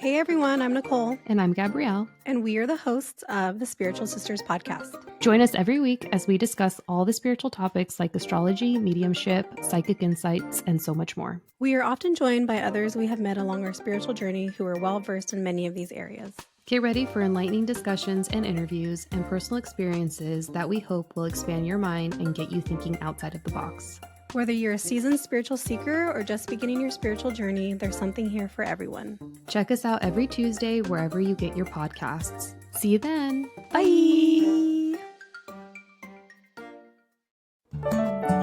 Hey everyone, I'm Nicole, And I'm Gabrielle. and we are the hosts of the Spiritual Sisters podcast. Join us every week as we discuss all the spiritual topics like astrology, mediumship, psychic insights, and so much more. We are often joined by others we have met along our spiritual journey who are well versed in many of these areas. Get ready for enlightening discussions and interviews and personal experiences that we hope will expand your mind and get you thinking outside of the box. Whether you're a seasoned spiritual seeker or just beginning your spiritual journey, there's something here for everyone. Check us out every Tuesday wherever you get your podcasts. See you then. Bye!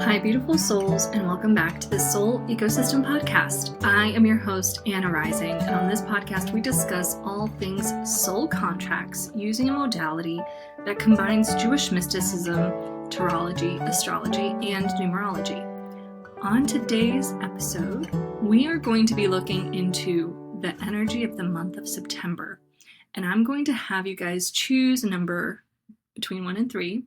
Hi, beautiful souls, and welcome back to the Soul Ecosystem Podcast. I am your host, Anna Rising, and on this podcast, we discuss all things soul contracts using a modality that combines Jewish mysticism, tarology, astrology, and numerology. On today's episode, we are going to be looking into the energy of the month of September, and I'm going to have you guys choose a number between 1 and 3.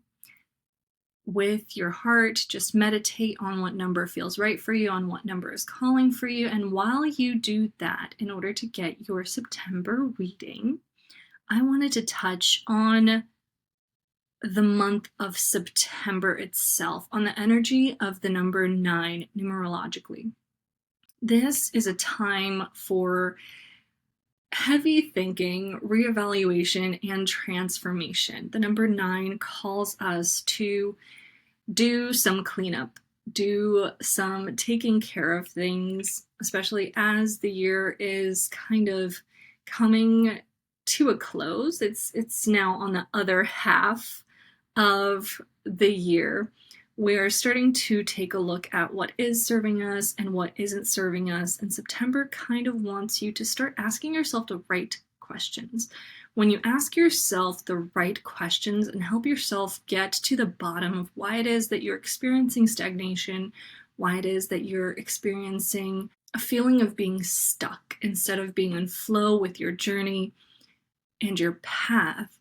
With your heart, just meditate on what number feels right for you, on what number is calling for you. And while you do that, in order to get your September reading, I wanted to touch on the month of September itself, on the energy of the number 9 numerologically. This is a time for heavy thinking, reevaluation, and transformation. The number 9 calls us to do some cleanup, do some taking care of things, especially as the year is kind of coming to a close. It's now on the other half of the year. We are starting to take a look at what is serving us and what isn't serving us. And September kind of wants you to start asking yourself the right questions. When you ask yourself the right questions and help yourself get to the bottom of why it is that you're experiencing stagnation, why it is that you're experiencing a feeling of being stuck instead of being in flow with your journey and your path,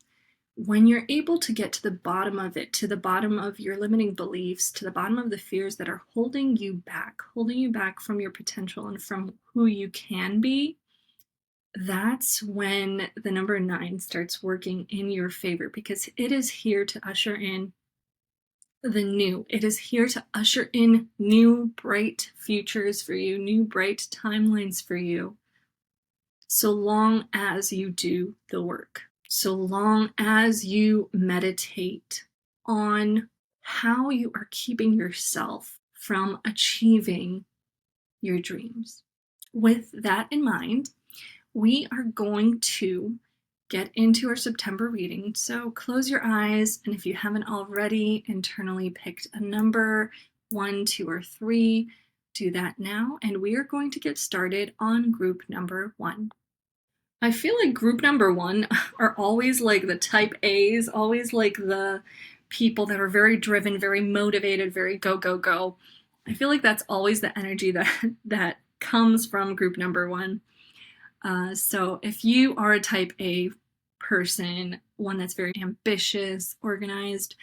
when you're able to get to the bottom of it, to the bottom of your limiting beliefs, to the bottom of the fears that are holding you back from your potential and from who you can be, that's when the number 9 starts working in your favor, because it is here to usher in the new. It is here to usher in new bright futures for you, new bright timelines for you, so long as you do the work. So long as you meditate on how you are keeping yourself from achieving your dreams. With that in mind, we are going to get into our September reading. So close your eyes, and if you haven't already internally picked a number, 1, 2, or 3, do that now, and we are going to get started on group number 1. I feel like group number 1 are always like the type A's, always like the people that are very driven, very motivated, very go, go, go. I feel like that's always the energy that comes from group number 1. So if you are a type A person, one that's very ambitious, organized,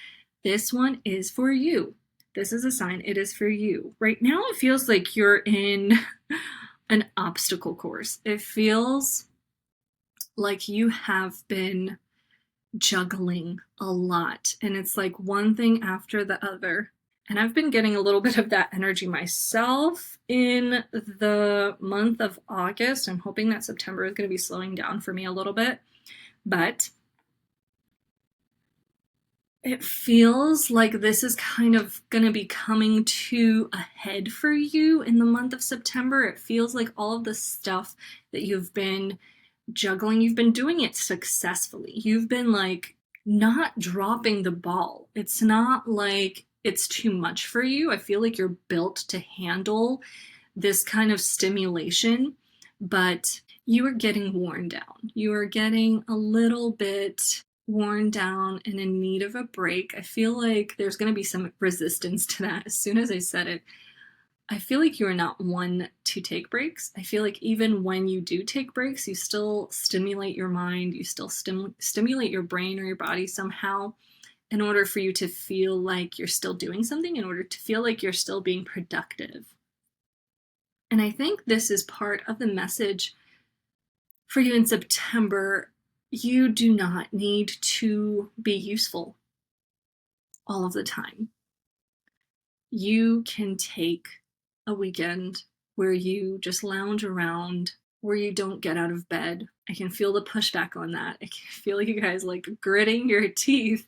this one is for you. This is a sign. It is for you. Right now, it feels like you're in an obstacle course. It feels like you have been juggling a lot, and it's like one thing after the other. And I've been getting a little bit of that energy myself in the month of August. I'm hoping that September is going to be slowing down for me a little bit, but it feels like this is kind of going to be coming to a head for you in the month of September. It feels like all of the stuff that you've been juggling, you've been doing it successfully. You've been like not dropping the ball. It's not like it's too much for you. I feel like you're built to handle this kind of stimulation, but you are getting worn down. You are getting a little bit worn down and in need of a break. I feel like there's going to be some resistance to that. As soon as I said it, I feel like you are not one to take breaks. I feel like even when you do take breaks, you still stimulate your mind, you still stimulate your brain or your body somehow in order for you to feel like you're still doing something, in order to feel like you're still being productive. And I think this is part of the message for you in September, you do not need to be useful all of the time. You can take a weekend where you just lounge around, where you don't get out of bed. I can feel the pushback on that. I can feel you guys like gritting your teeth.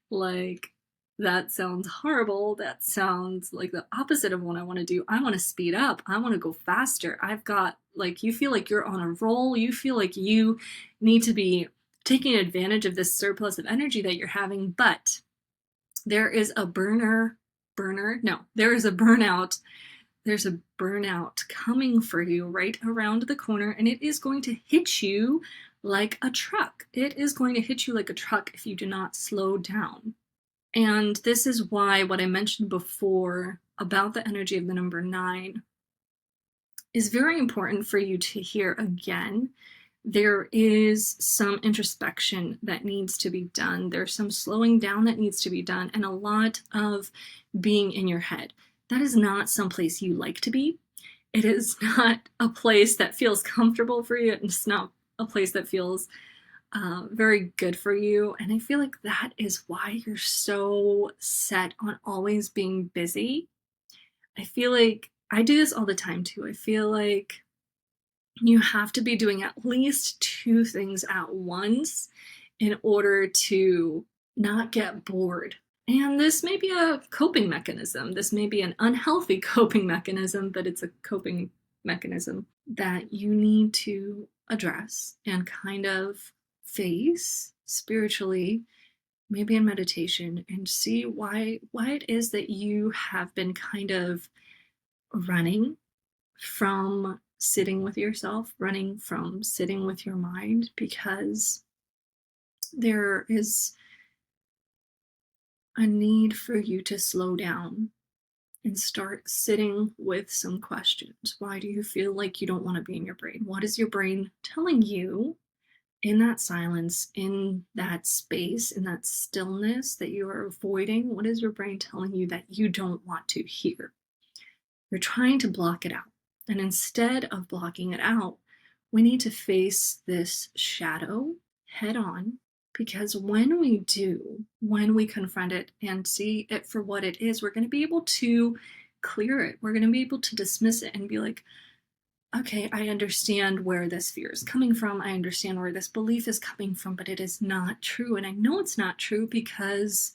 Like, that sounds horrible. That sounds like the opposite of what I want to do. I want to speed up. I want to go faster. You feel like you're on a roll. You feel like you need to be taking advantage of this surplus of energy that you're having. But there is a there is a burnout. There's a burnout coming for you right around the corner, and it is going to hit you like a truck. It is going to hit you like a truck if you do not slow down. And this is why what I mentioned before about the energy of the number 9 is very important for you to hear again. There is some introspection that needs to be done. There's some slowing down that needs to be done, and a lot of being in your head. That is not someplace you like to be. It is not a place that feels comfortable for you. It's not a place that feels very good for you. And I feel like that is why you're so set on always being busy. I feel like I do this all the time too. I feel like you have to be doing at least 2 things at once in order to not get bored. And this may be a coping mechanism. This may be an unhealthy coping mechanism, but it's a coping mechanism that you need to address and kind of face spiritually, maybe in meditation, and see why it is that you have been kind of running from sitting with yourself, running from sitting with your mind, because there is a need for you to slow down and start sitting with some questions. Why do you feel like you don't want to be in your brain? What is your brain telling you in that silence, in that space, in that stillness that you are avoiding? What is your brain telling you that you don't want to hear? You're trying to block it out. And instead of blocking it out, we need to face this shadow head on, because when we do, when we confront it and see it for what it is, we're going to be able to clear it. We're going to be able to dismiss it and be like, okay, I understand where this fear is coming from. I understand where this belief is coming from, but it is not true. And I know it's not true because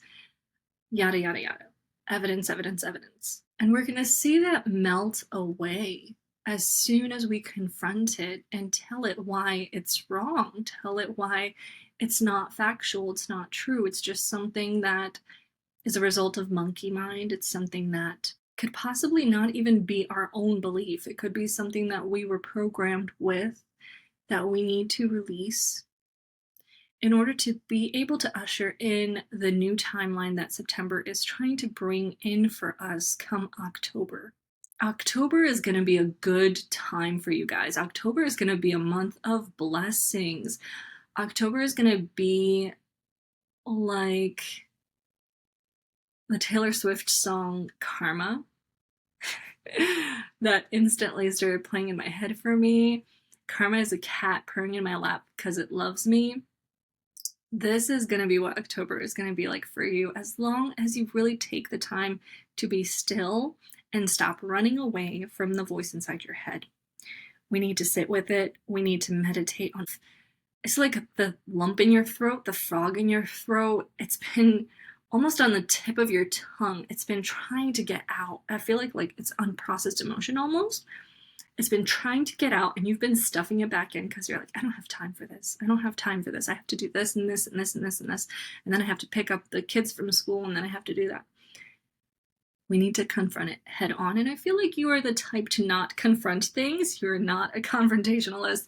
yada, yada, yada. Evidence, evidence, evidence. And we're going to see that melt away as soon as we confront it and tell it why it's wrong, tell it why it's not factual, it's not true, it's just something that is a result of monkey mind. It's something that could possibly not even be our own belief. It could be something that we were programmed with that we need to release in order to be able to usher in the new timeline that September is trying to bring in for us come October. October is going to be a good time for you guys. October is going to be a month of blessings. October is going to be like the Taylor Swift song Karma that instantly started playing in my head for me. Karma is a cat purring in my lap because it loves me. This is going to be what October is going to be like for you, as long as you really take the time to be still and stop running away from the voice inside your head. We need to sit with it. We need to meditate on. It's like the lump in your throat, the frog in your throat. It's been almost on the tip of your tongue. It's been trying to get out. I feel like it's unprocessed emotion almost. It's been trying to get out, and you've been stuffing it back in because you're like, I don't have time for this. I don't have time for this. I have to do this and this and this and this and this. And then I have to pick up the kids from school, and then I have to do that. We need to confront it head on. And I feel like you are the type to not confront things. You're not a confrontationalist.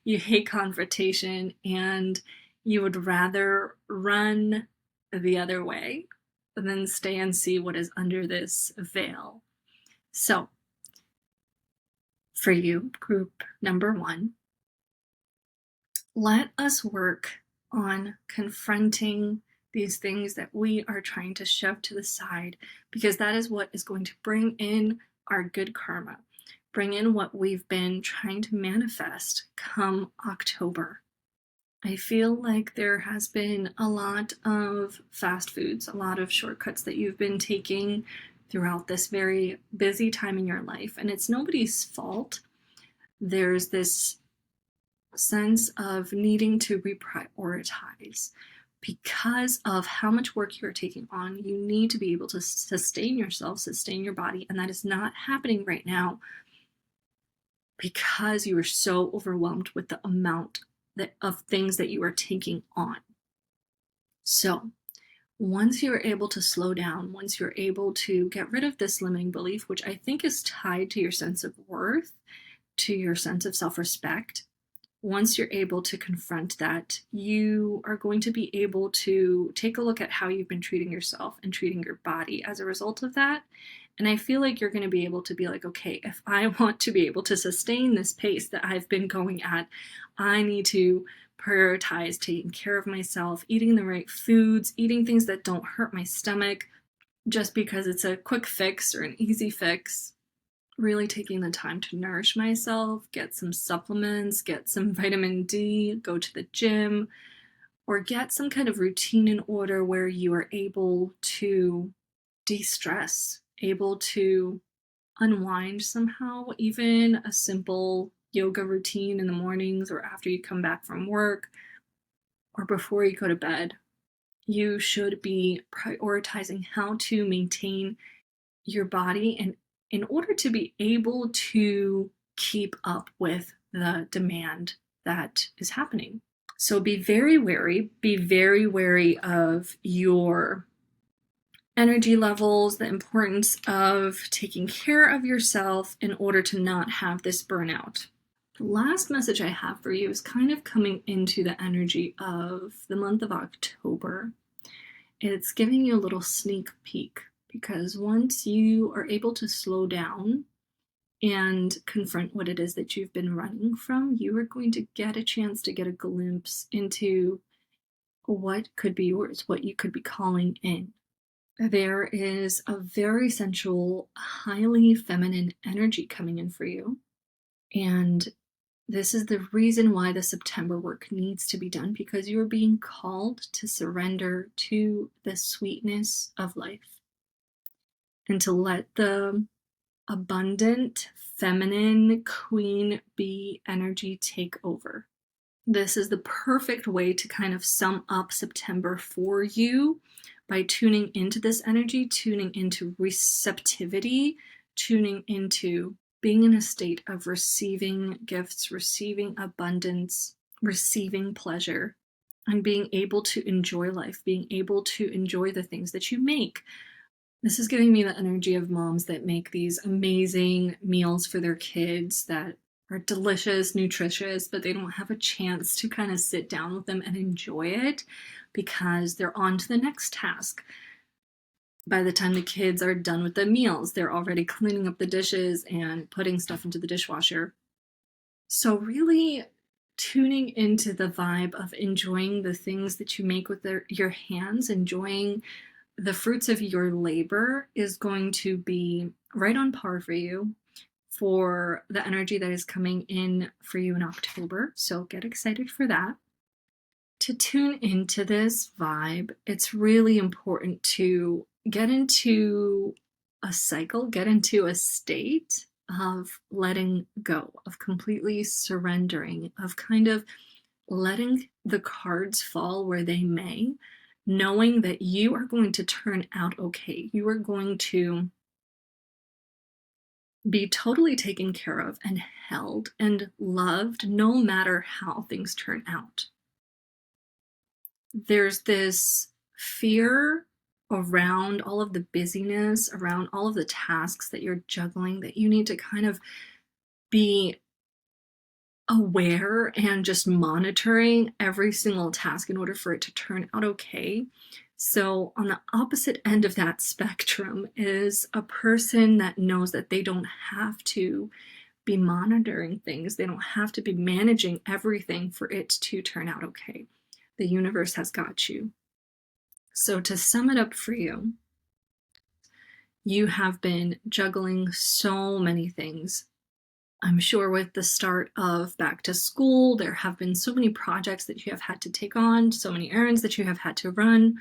You hate confrontation, and you would rather run the other way than stay and see what is under this veil. So, for you, group number 1, let us work on confronting these things that we are trying to shove to the side, because that is what is going to bring in our good karma, bring in what we've been trying to manifest come October. I feel like there has been a lot of fast foods, a lot of shortcuts that you've been taking throughout this very busy time in your life, and it's nobody's fault. There's this sense of needing to reprioritize because of how much work you're taking on. You need to be able to sustain yourself, sustain your body, and that is not happening right now because you are so overwhelmed with the amount of things that you are taking on. So once you're able to slow down, once you're able to get rid of this limiting belief, which I think is tied to your sense of worth, to your sense of self-respect, once you're able to confront that, you are going to be able to take a look at how you've been treating yourself and treating your body as a result of that. And I feel like you're going to be able to be like, okay, if I want to be able to sustain this pace that I've been going at, I need to prioritize taking care of myself, eating the right foods, eating things that don't hurt my stomach just because it's a quick fix or an easy fix. Really taking the time to nourish myself, get some supplements, get some vitamin D, go to the gym, or get some kind of routine in order where you are able to de-stress, able to unwind somehow. Even a simple yoga routine in the mornings or after you come back from work or before you go to bed. You should be prioritizing how to maintain your body and in order to be able to keep up with the demand that is happening. So be very wary of your energy levels, the importance of taking care of yourself in order to not have this burnout. The last message I have for you is kind of coming into the energy of the month of October. It's giving you a little sneak peek. Because once you are able to slow down and confront what it is that you've been running from, you are going to get a chance to get a glimpse into what could be yours, what you could be calling in. There is a very sensual, highly feminine energy coming in for you. And this is the reason why the September work needs to be done, because you are being called to surrender to the sweetness of life. And to let the abundant, feminine, queen bee energy take over. This is the perfect way to kind of sum up September for you by tuning into this energy, tuning into receptivity, tuning into being in a state of receiving gifts, receiving abundance, receiving pleasure, and being able to enjoy life, being able to enjoy the things that you make. This is giving me the energy of moms that make these amazing meals for their kids that are delicious, nutritious, but they don't have a chance to kind of sit down with them and enjoy it because they're on to the next task. By the time the kids are done with the meals, they're already cleaning up the dishes and putting stuff into the dishwasher. So really tuning into the vibe of enjoying the things that you make with your hands, enjoying the fruits of your labor is going to be right on par for you for the energy that is coming in for you in October. So get excited for that. To tune into this vibe, it's really important to get into a cycle, get into a state of letting go, of completely surrendering, of kind of letting the cards fall where they may, knowing that you are going to turn out okay. You are going to be totally taken care of and held and loved no matter how things turn out. There's this fear around all of the busyness, around all of the tasks that you're juggling, that you need to kind of be aware and just monitoring every single task in order for it to turn out okay. So on the opposite end of that spectrum is a person that knows that they don't have to be monitoring things. They don't have to be managing everything for it to turn out okay. The universe has got you. So to sum it up for you, you have been juggling so many things I'm sure with the start of back to school, there have been so many projects that you have had to take on, so many errands that you have had to run.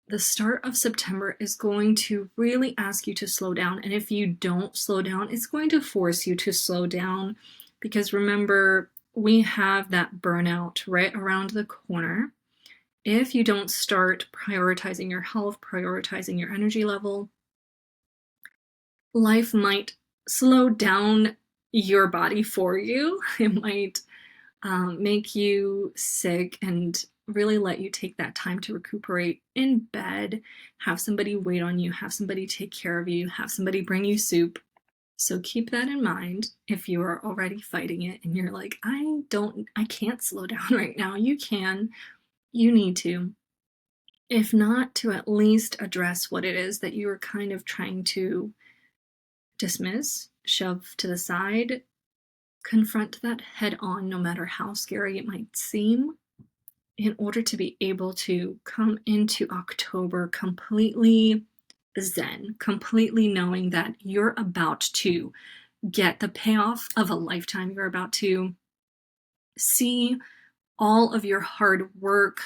The start of September is going to really ask you to slow down. And if you don't slow down, it's going to force you to slow down. Because remember, we have that burnout right around the corner. If you don't start prioritizing your health, prioritizing your energy level, life might slow down your body for you. It might make you sick and really let you take that time to recuperate in bed, have somebody wait on you, have somebody take care of you, have somebody bring you soup. So keep that in mind if you are already fighting it and you're like, I can't slow down right now. You can, you need to. If not, to at least address what it is that you are kind of trying to dismiss, shove to the side, confront that head on, no matter how scary it might seem, in order to be able to come into October completely zen, completely knowing that you're about to get the payoff of a lifetime. You're about to see all of your hard work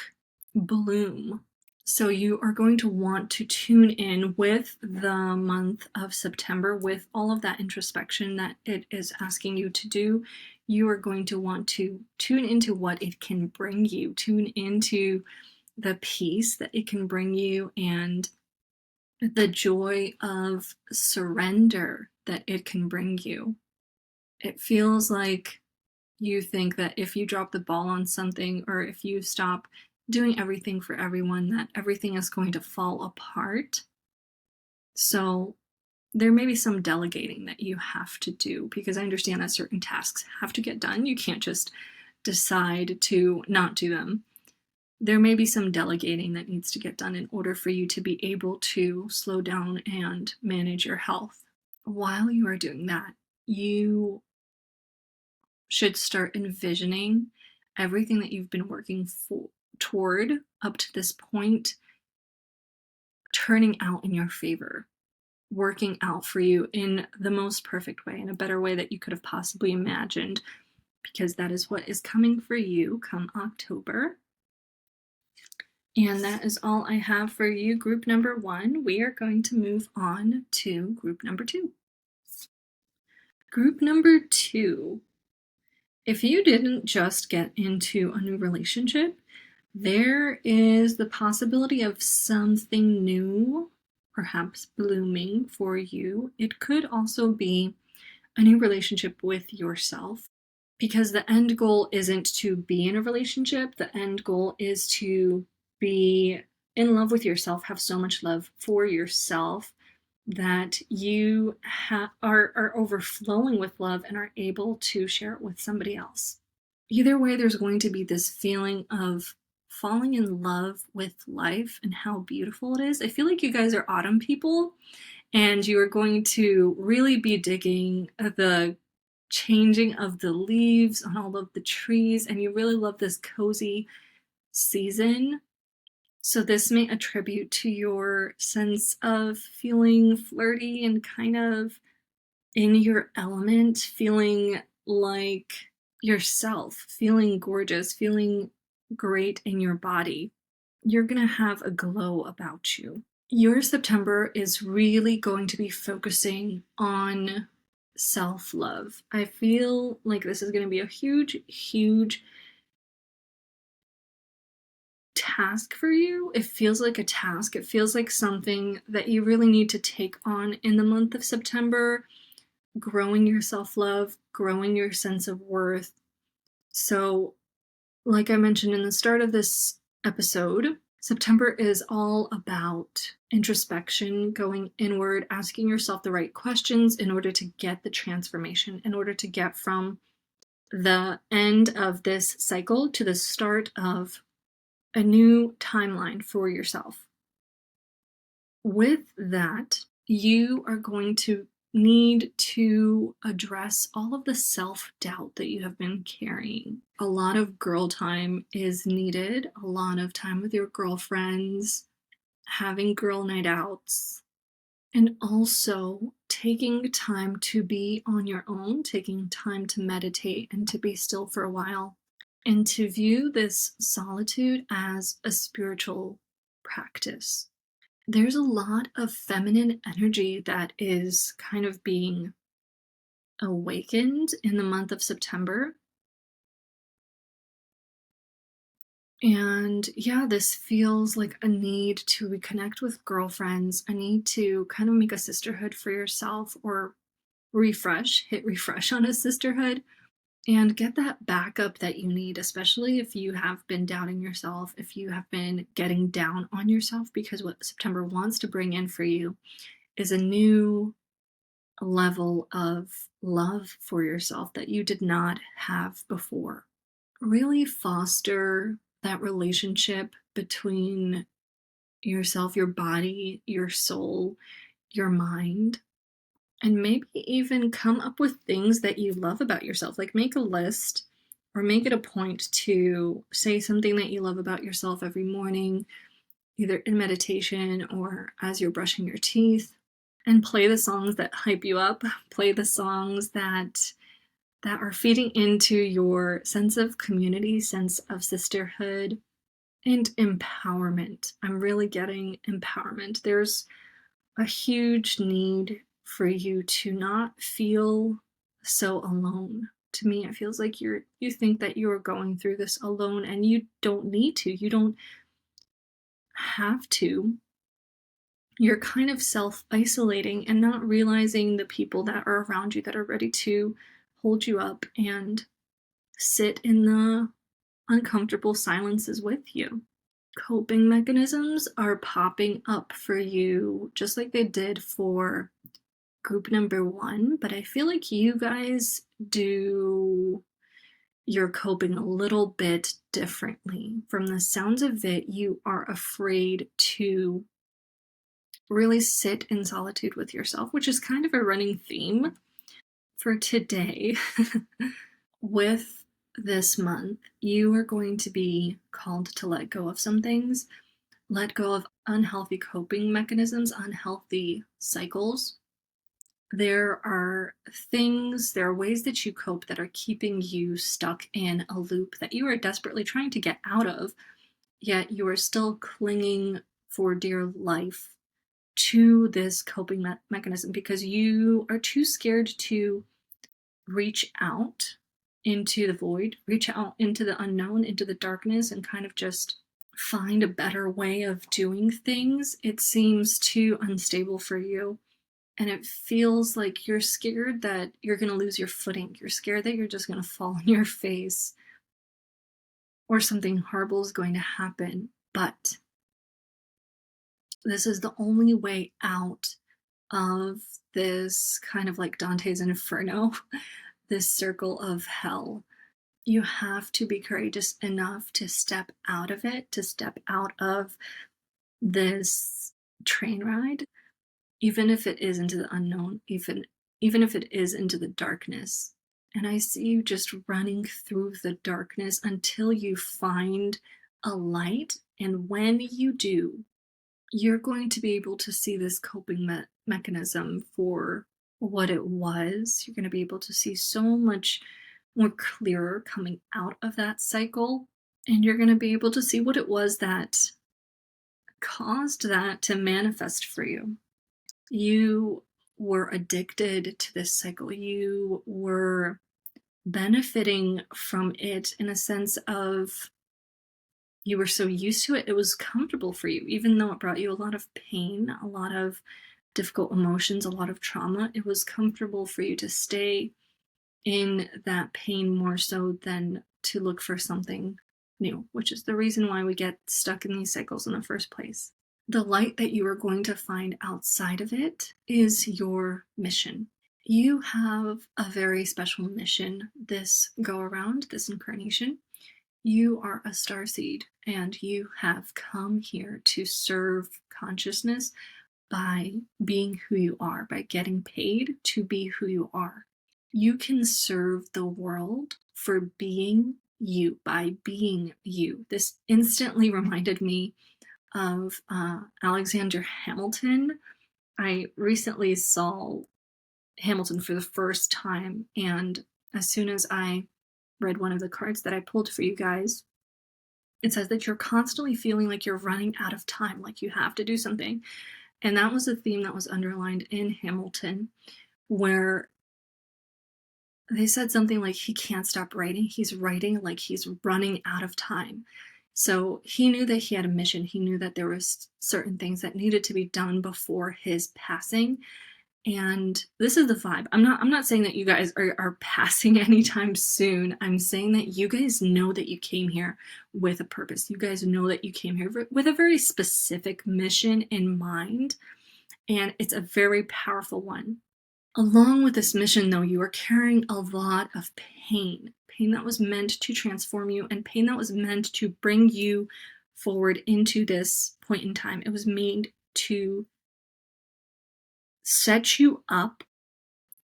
bloom. So you are going to want to tune in with the month of September, with all of that introspection that it is asking you to do. You are going to want to tune into what it can bring you, tune into the peace that it can bring you, and the joy of surrender that it can bring you. It feels like you think that if you drop the ball on something, or if you stop doing everything for everyone, that everything is going to fall apart. So there may be some delegating that you have to do, because I understand that certain tasks have to get done. You can't just decide to not do them. There may be some delegating that needs to get done in order for you to be able to slow down and manage your health. While you are doing that, you should start envisioning everything that you've been working toward up to this point turning out in your favor, working out for you in the most perfect way, in a better way that you could have possibly imagined, because that is what is coming for you come October. And that is all I have for you, group number 1. We are going to move on to group number 2. Group number 2. If you didn't just get into a new relationship, there is the possibility of something new perhaps blooming for you. It could also be a new relationship with yourself, because the end goal isn't to be in a relationship. The end goal is to be in love with yourself, have so much love for yourself that you are overflowing with love and are able to share it with somebody else. Either way, there's going to be this feeling of falling in love with life and how beautiful it is. I feel like you guys are autumn people, and you are going to really be digging the changing of the leaves on all of the trees, and you really love this cozy season. So this may attribute to your sense of feeling flirty and kind of in your element, feeling like yourself, feeling gorgeous, feeling great in your body. You're going to have a glow about you. Your September is really going to be focusing on self-love. I feel like this is going to be a huge, huge task for you. It feels like a task. It feels like something that you really need to take on in the month of September, growing your self-love, growing your sense of worth. So, like I mentioned in the start of this episode, September is all about introspection, going inward, asking yourself the right questions in order to get the transformation, in order to get from the end of this cycle to the start of a new timeline for yourself. With that, you are going to need to address all of the self-doubt that you have been carrying. A lot of girl time is needed, a lot of time with your girlfriends, having girl night outs, and also taking time to be on your own, taking time to meditate and to be still for a while, and to view this solitude as a spiritual practice. There's a lot of feminine energy that is kind of being awakened in the month of September. And yeah, this feels like a need to reconnect with girlfriends, a need to kind of make a sisterhood for yourself, or hit refresh on a sisterhood, and get that backup that you need, especially if you have been doubting yourself, if you have been getting down on yourself, because what September wants to bring in for you is a new level of love for yourself that you did not have before. Really foster that relationship between yourself, your body, your soul, your mind, and maybe even come up with things that you love about yourself. Like, make a list or make it a point to say something that you love about yourself every morning, either in meditation or as you're brushing your teeth, and play the songs that hype you up, play the songs that are feeding into your sense of community, sense of sisterhood, and empowerment. I'm really getting empowerment. There's a huge need for you to not feel so alone. To me, it feels like you think that you're going through this alone, and you don't need to. You don't have to. You're kind of self-isolating and not realizing the people that are around you that are ready to hold you up and sit in the uncomfortable silences with you. Coping mechanisms are popping up for you just like they did for group number 1, but I feel like you guys do your coping a little bit differently. From the sounds of it, you are afraid to really sit in solitude with yourself, which is kind of a running theme for today. With this month, you are going to be called to let go of some things, let go of unhealthy coping mechanisms, unhealthy cycles. There are ways that you cope that are keeping you stuck in a loop that you are desperately trying to get out of, yet you are still clinging for dear life to this coping mechanism because you are too scared to reach out into the void, reach out into the unknown, into the darkness, and kind of just find a better way of doing things. It seems too unstable for you. And it feels like you're scared that you're going to lose your footing. You're scared that you're just going to fall on your face or something horrible is going to happen. But this is the only way out of this kind of like Dante's Inferno, this circle of hell. You have to be courageous enough to step out of it, to step out of this train ride, even if it is into the unknown, even if it is into the darkness. And I see you just running through the darkness until you find a light. And when you do, you're going to be able to see this coping mechanism for what it was. You're going to be able to see so much more clearer coming out of that cycle. And you're going to be able to see what it was that caused that to manifest for you. You were addicted to this cycle. You were benefiting from it in a sense of you were so used to it. It was comfortable for you, even though it brought you a lot of pain, a lot of difficult emotions, a lot of trauma. It was comfortable for you to stay in that pain more so than to look for something new, which is the reason why we get stuck in these cycles in the first place. The light that you are going to find outside of it is your mission. You have a very special mission this go around, this incarnation. You are a starseed, and you have come here to serve consciousness by being who you are, by getting paid to be who you are. You can serve the world for being you, by being you. This instantly reminded me of Alexander Hamilton. I recently saw Hamilton for the first time. And as soon as I read one of the cards that I pulled for you guys, it says that you're constantly feeling like you're running out of time, like you have to do something. And that was a theme that was underlined in Hamilton, where they said something like he can't stop writing. He's writing like he's running out of time. So he knew that he had a mission. He knew that there was certain things that needed to be done before his passing. And this is the vibe. I'm not saying that you guys are passing anytime soon. I'm saying that you guys know that you came here with a purpose. You guys know that you came here with a very specific mission in mind. And it's a very powerful one. Along with this mission, though, you are carrying a lot of pain. Pain that was meant to transform you, and pain that was meant to bring you forward into this point in time. It was made to set you up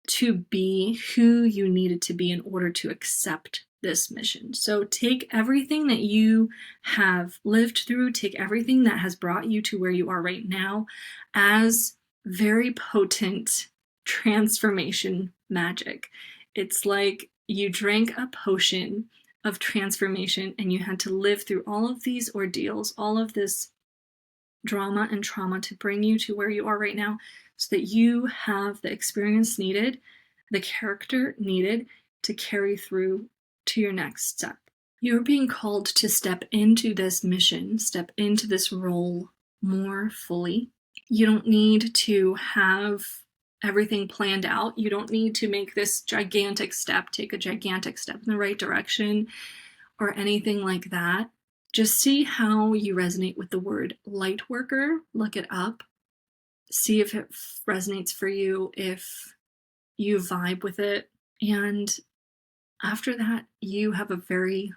to be who you needed to be in order to accept this mission. So take everything that you have lived through, take everything that has brought you to where you are right now as very potent transformation magic. It's like you drank a potion of transformation and you had to live through all of these ordeals, all of this drama and trauma to bring you to where you are right now, so that you have the experience needed, the character needed to carry through to your next step. You're being called to step into this mission, step into this role more fully. You don't need to have everything planned out. You don't need to make this gigantic step, take a gigantic step in the right direction or anything like that. Just see how you resonate with the word light worker. Look it up. See if it resonates for you, if you vibe with it. And after that, you have a very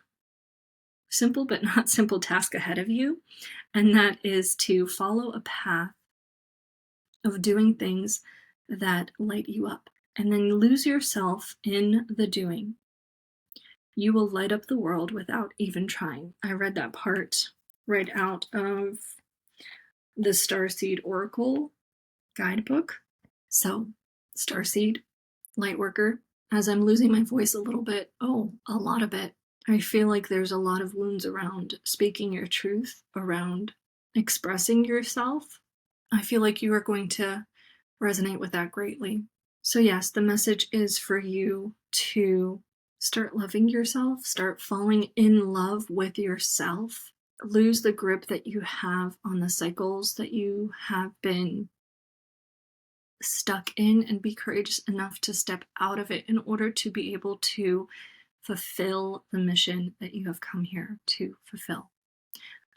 simple but not simple task ahead of you. And that is to follow a path of doing things that light you up. And then lose yourself in the doing. You will light up the world without even trying. I read that part right out of the Starseed Oracle guidebook. So, Starseed, Lightworker, as I'm losing my voice a little bit, a lot of it, I feel like there's a lot of wounds around speaking your truth, around expressing yourself. I feel like you are going to resonate with that greatly. So yes, the message is for you to start loving yourself, start falling in love with yourself, lose the grip that you have on the cycles that you have been stuck in, and be courageous enough to step out of it in order to be able to fulfill the mission that you have come here to fulfill.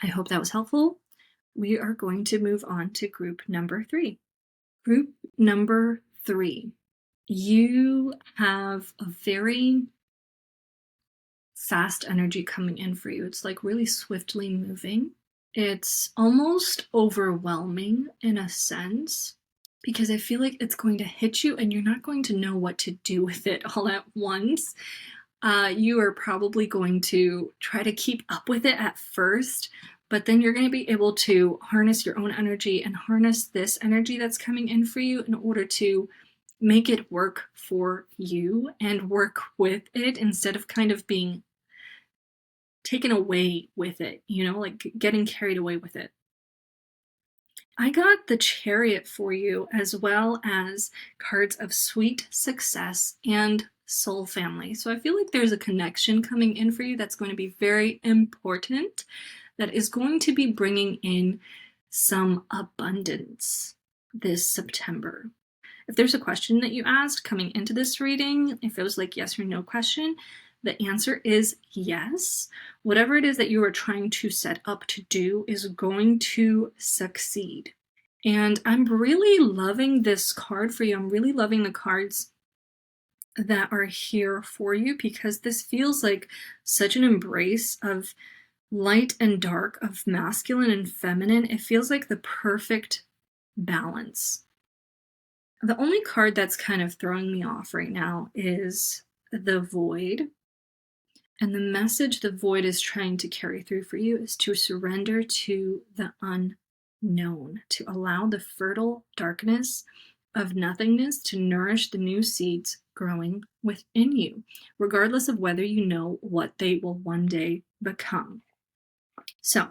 I hope that was helpful. We are going to move on to group number 3. Group number 3. You have a very fast energy coming in for you. It's like really swiftly moving. It's almost overwhelming in a sense, because I feel like it's going to hit you and you're not going to know what to do with it all at once. You are probably going to try to keep up with it at first, but then you're going to be able to harness your own energy and harness this energy that's coming in for you in order to make it work for you and work with it instead of kind of being taken away with it, like getting carried away with it. I got the Chariot for you, as well as cards of Sweet Success and Soul Family. So I feel like there's a connection coming in for you that's going to be very important, that is going to be bringing in some abundance this September. If there's a question that you asked coming into this reading, if it was like yes or no question, the answer is yes. Whatever it is that you are trying to set up to do is going to succeed. And I'm really loving this card for you. I'm really loving the cards that are here for you, because this feels like such an embrace of light and dark, of masculine and feminine. It feels like the perfect balance. The only card that's kind of throwing me off right now is the Void. And the message the Void is trying to carry through for you is to surrender to the unknown, to allow the fertile darkness of nothingness to nourish the new seeds growing within you, regardless of whether you know what they will one day become. So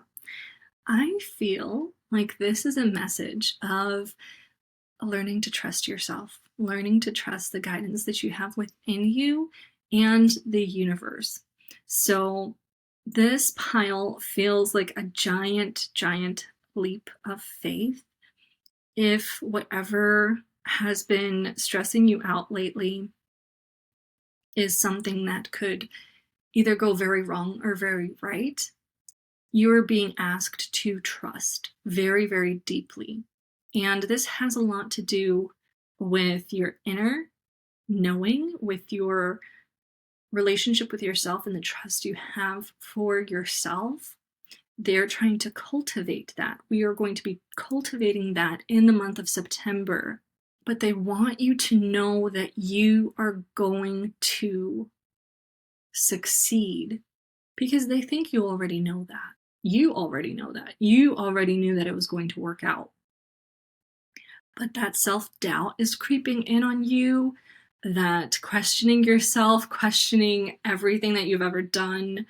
I feel like this is a message of learning to trust yourself, learning to trust the guidance that you have within you and the universe. So this pile feels like a giant, giant leap of faith. If whatever has been stressing you out lately is something that could either go very wrong or very right, you are being asked to trust very, very deeply. And this has a lot to do with your inner knowing, with your relationship with yourself and the trust you have for yourself. They're trying to cultivate that. We are going to be cultivating that in the month of September. But they want you to know that you are going to succeed because they think you already know that. You already know that. You already knew that it was going to work out. But that self-doubt is creeping in on you, that questioning yourself, questioning everything that you've ever done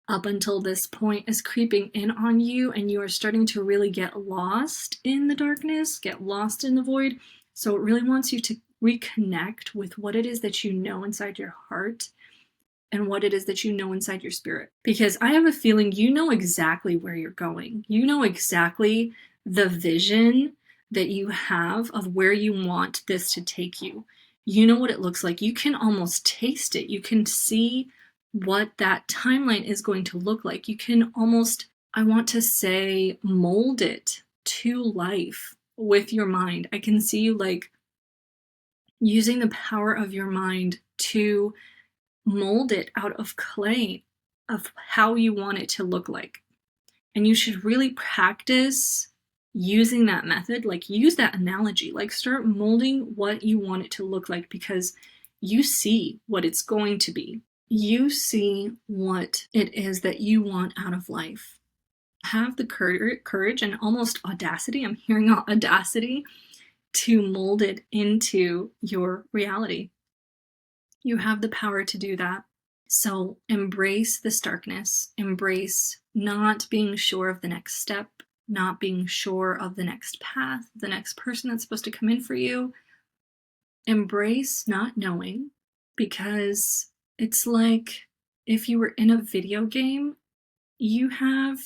up until this point is creeping in on you, and you are starting to really get lost in the darkness, get lost in the void. So it really wants you to reconnect with what it is that you know inside your heart and what it is that you know inside your spirit. Because I have a feeling you know exactly where you're going. You know exactly the vision that you have of where you want this to take you. You know what it looks like. You can almost taste it. You can see what that timeline is going to look like. You can almost, I want to say, mold it to life with your mind. I can see you like using the power of your mind to mold it out of clay of how you want it to look like. And you should really practice using that method, like use that analogy, like start molding what you want it to look like, because you see what it's going to be. You see what it is that you want out of life. Have the courage and almost audacity, I'm hearing audacity, to mold it into your reality. You have the power to do that. So embrace this darkness, embrace not being sure of the next step, not being sure of the next path, the next person that's supposed to come in for you. Embrace not knowing, because it's like if you were in a video game, you have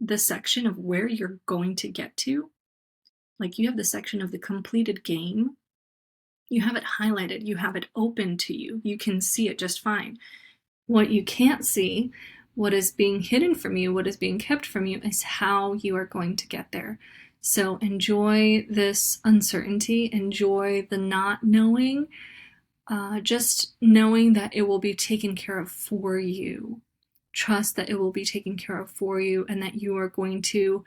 the section of where you're going to get to. Like you have the section of the completed game. You have it highlighted. You have it open to you. You can see it just fine. What you can't see, what is being hidden from you, what is being kept from you, is how you are going to get there. So enjoy this uncertainty. Enjoy the not knowing. Just knowing that it will be taken care of for you. Trust that it will be taken care of for you, and that you are going to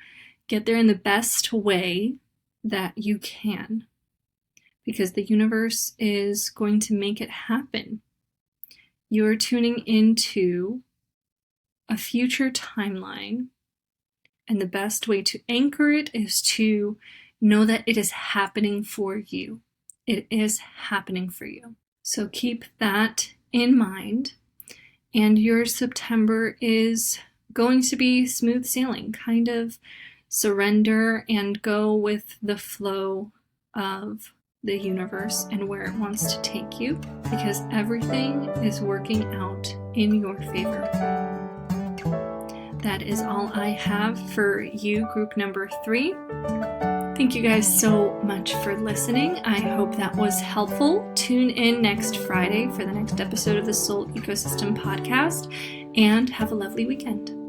get there in the best way that you can. Because the universe is going to make it happen. You are tuning into a future timeline, and the best way to anchor it is to know that it is happening for you. It is happening for you. So keep that in mind, and your September is going to be smooth sailing. Kind of surrender and go with the flow of the universe and where it wants to take you, because everything is working out in your favor. That is all I have for you, group number 3. Thank you guys so much for listening. I hope that was helpful. Tune in next Friday for the next episode of the Soul Ecosystem podcast, and have a lovely weekend.